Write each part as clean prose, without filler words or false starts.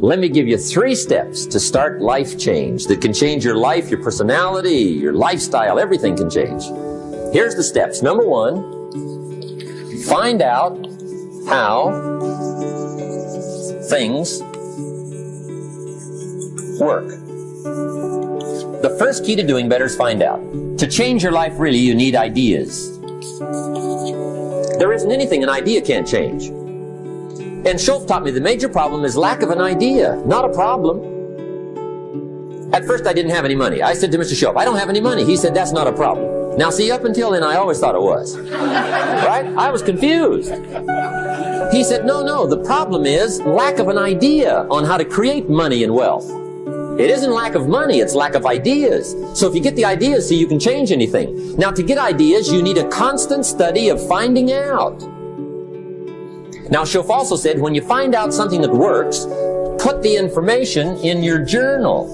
Let me give you 3 steps to start life change that can change your life, your personality, your lifestyle, everything can change. Here's the steps. Number 1, find out how things work. The first key to doing better is find out. To change your life, really, you need ideas. There isn't anything an idea can't change. And Schultz taught me the major problem is lack of an idea, not a problem. At first, I didn't have any money. I said to Mr. Schultz, I don't have any money. He said, that's not a problem. Now, see, up until then, I always thought it was. Right? I was confused. He said, no, the problem is lack of an idea on how to create money and wealth. It isn't lack of money, it's lack of ideas. So if you get the ideas, so you can change anything. Now, to get ideas, you need a constant study of finding out. Now, Schultz also said, when you find out something that works, put the information in your journal.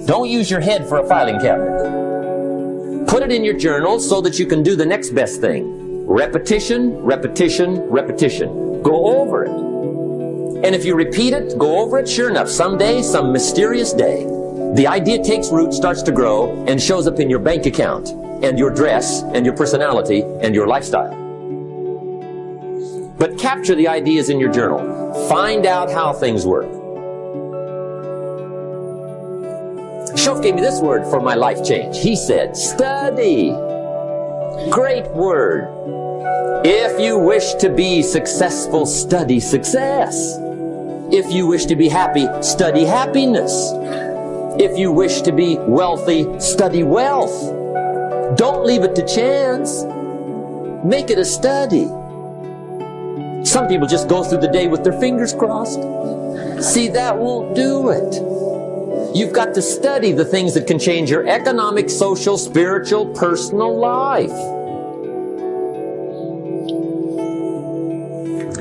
Don't use your head for a filing cabinet. Put it in your journal so that you can do the next best thing. Repetition, repetition, repetition. Go over it. And if you repeat it, go over it, sure enough, someday, some mysterious day, the idea takes root, starts to grow, and shows up in your bank account, and your dress, and your personality, and your lifestyle. But capture the ideas in your journal. Find out how things work. Schultz gave me this word for my life change. He said, study. Great word. If you wish to be successful, study success. If you wish to be happy, study happiness. If you wish to be wealthy, study wealth. Don't leave it to chance. Make it a study. Some people just go through the day with their fingers crossed. See, that won't do it. You've got to study the things that can change your economic, social, spiritual, personal life.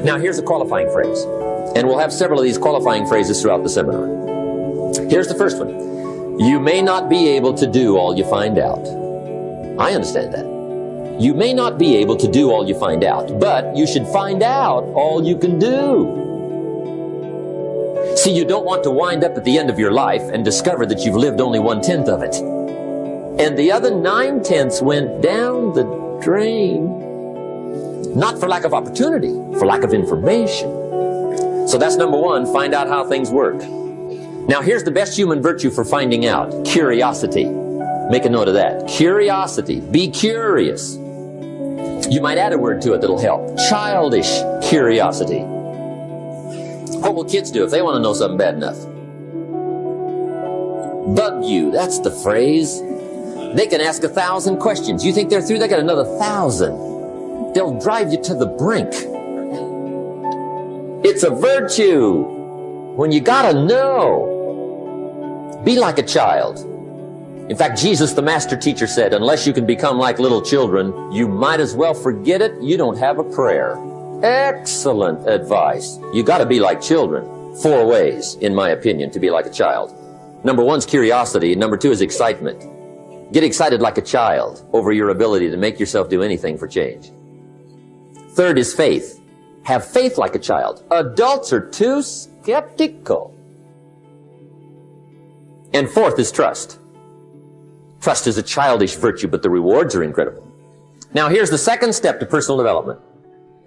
Now, here's a qualifying phrase. And we'll have several of these qualifying phrases throughout the seminar. Here's the first one. You may not be able to do all you find out. I understand that. You may not be able to do all you find out, but you should find out all you can do. See, you don't want to wind up at the end of your life and discover that you've lived only 1/10 of it. And the other 9/10 went down the drain. Not for lack of opportunity, for lack of information. So that's number 1, find out how things work. Now here's the best human virtue for finding out, curiosity. Make a note of that. Curiosity. Be curious. You might add a word to it that'll help. Childish curiosity. What will kids do if they want to know something bad enough? Bug you, that's the phrase. They can ask 1,000 questions. You think they're through? They got another 1,000. They'll drive you to the brink. It's a virtue. When you gotta know, be like a child. In fact, Jesus, the master teacher, said, unless you can become like little children, you might as well forget it. You don't have a prayer. Excellent advice. You gotta be like children. 4 ways, in my opinion, to be like a child. Number 1 is curiosity. Number 2 is excitement. Get excited like a child over your ability to make yourself do anything for change. 3rd is faith. Have faith like a child. Adults are too skeptical. And 4th is trust. Trust is a childish virtue, but the rewards are incredible. Now here's the 2nd step to personal development.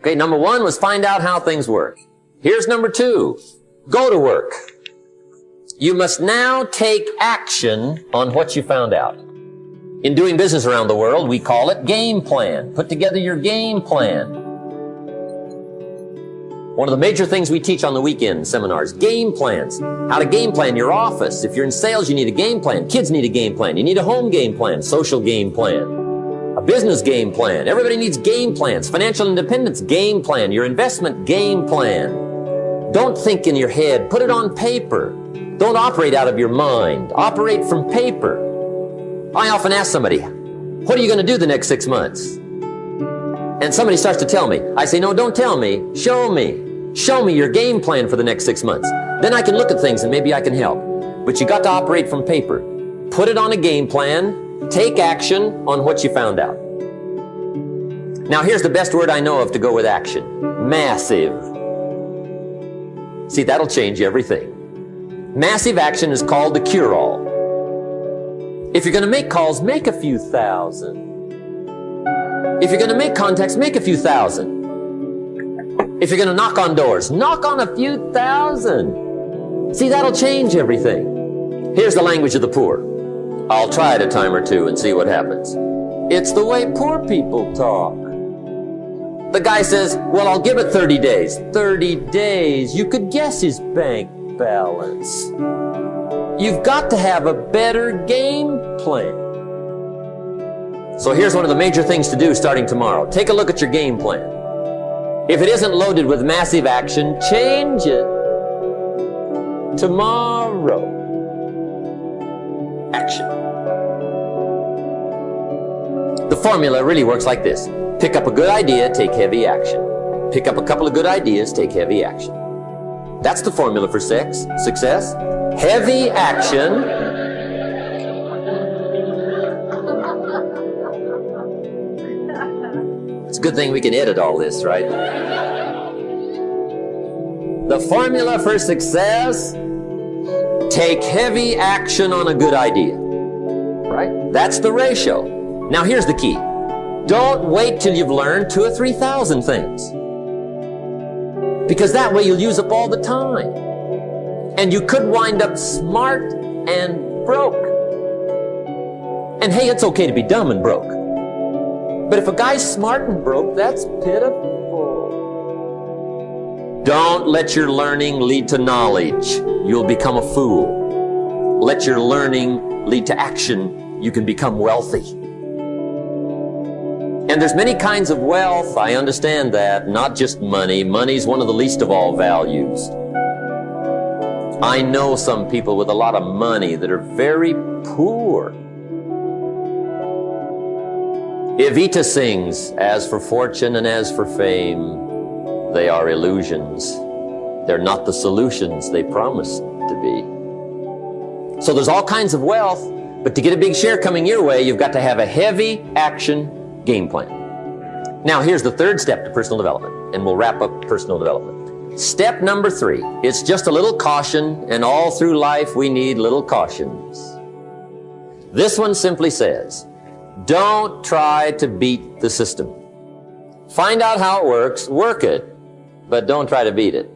Okay, number 1 was find out how things work. Here's number 2. Go to work. You must now take action on what you found out. In doing business around the world, we call it game plan. Put together your game plan. One of the major things we teach on the weekend seminars, game plans. How to game plan your office. If you're in sales, you need a game plan. Kids need a game plan. You need a home game plan, social game plan, a business game plan. Everybody needs game plans. Financial independence, game plan. Your investment, game plan. Don't think in your head. Put it on paper. Don't operate out of your mind. Operate from paper. I often ask somebody, what are you going to do the next 6 months? And somebody starts to tell me. I say, no, don't tell me. Show me. Show me your game plan for the next 6 months. Then I can look at things and maybe I can help. But you got to operate from paper. Put it on a game plan. Take action on what you found out. Now here's the best word I know of to go with action. Massive. See, that'll change everything. Massive action is called the cure-all. If you're going to make calls, make a few thousand. If you're going to make contacts, make a few thousand. If you're going to knock on doors, knock on a few thousand. See, that'll change everything. Here's the language of the poor. I'll try it a time or two and see what happens. It's the way poor people talk. The guy says, well, I'll give it 30 days. 30 days. You could guess his bank balance. You've got to have a better game plan. So here's one of the major things to do starting tomorrow. Take a look at your game plan. If it isn't loaded with massive action, change it. Tomorrow. Action. The formula really works like this. Pick up a good idea, take heavy action. Pick up a couple of good ideas, take heavy action. That's the formula for success. Heavy action. It's a good thing we can edit all this, right? The formula for success, take heavy action on a good idea. Right? That's the ratio. Now here's the key. Don't wait till you've learned 2,000 or 3,000 things. Because that way you'll use up all the time. And you could wind up smart and broke. And hey, it's okay to be dumb and broke. But if a guy's smart and broke, that's pitiful. Don't let your learning lead to knowledge. You'll become a fool. Let your learning lead to action. You can become wealthy. And there's many kinds of wealth, I understand that, not just money. Money's one of the least of all values. I know some people with a lot of money that are very poor. Evita sings, as for fortune and as for fame, they are illusions. They're not the solutions they promise to be. So there's all kinds of wealth, but to get a big share coming your way, you've got to have a heavy action game plan. Now, here's the third step to personal development, and we'll wrap up personal development. Step number 3, it's just a little caution, and all through life we need little cautions. This one simply says, don't try to beat the system. Find out how it works, work it, but don't try to beat it.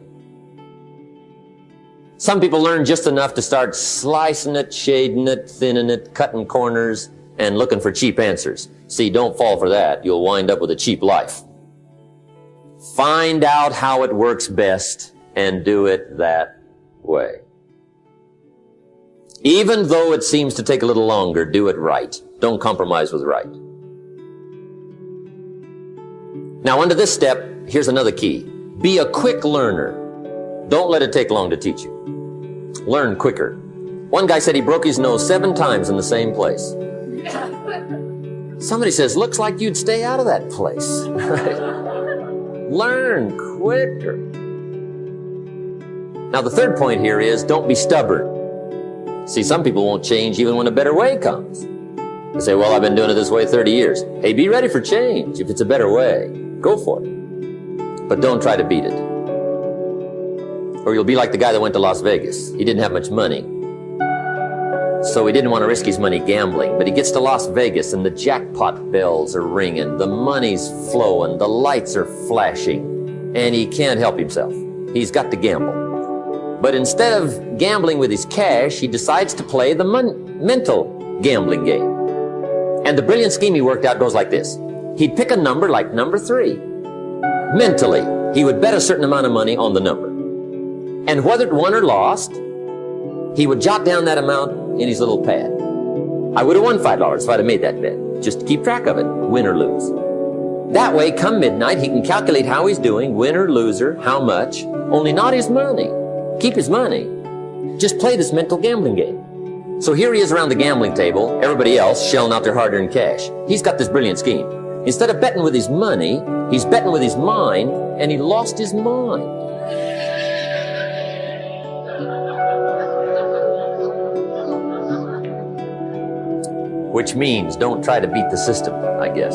Some people learn just enough to start slicing it, shading it, thinning it, cutting corners, and looking for cheap answers. See, don't fall for that. You'll wind up with a cheap life. Find out how it works best and do it that way. Even though it seems to take a little longer, do it right. Don't compromise with right. Now, under this step, here's another key. Be a quick learner. Don't let it take long to teach you. Learn quicker. One guy said he broke his nose 7 times in the same place. Somebody says, looks like you'd stay out of that place. Learn quicker. Now, the third point here is don't be stubborn. See, some people won't change even when a better way comes. They say, well, I've been doing it this way 30 years. Hey, be ready for change. If it's a better way, go for it. But don't try to beat it. Or you'll be like the guy that went to Las Vegas. He didn't have much money, so he didn't want to risk his money gambling. But he gets to Las Vegas and the jackpot bells are ringing, the money's flowing, the lights are flashing, and he can't help himself. He's got to gamble. But instead of gambling with his cash, he decides to play the mental gambling game. And the brilliant scheme he worked out goes like this. He'd pick a number like number 3. Mentally, he would bet a certain amount of money on the number. And whether it won or lost, he would jot down that amount in his little pad. I would have won $5 if I'd have made that bet, just to keep track of it, win or lose. That way, come midnight, he can calculate how he's doing, winner, loser, how much, only not his money. Keep his money. Just play this mental gambling game. So here he is around the gambling table, everybody else shelling out their hard-earned cash. He's got this brilliant scheme. Instead of betting with his money, he's betting with his mind, and he lost his mind. Which means don't try to beat the system, I guess.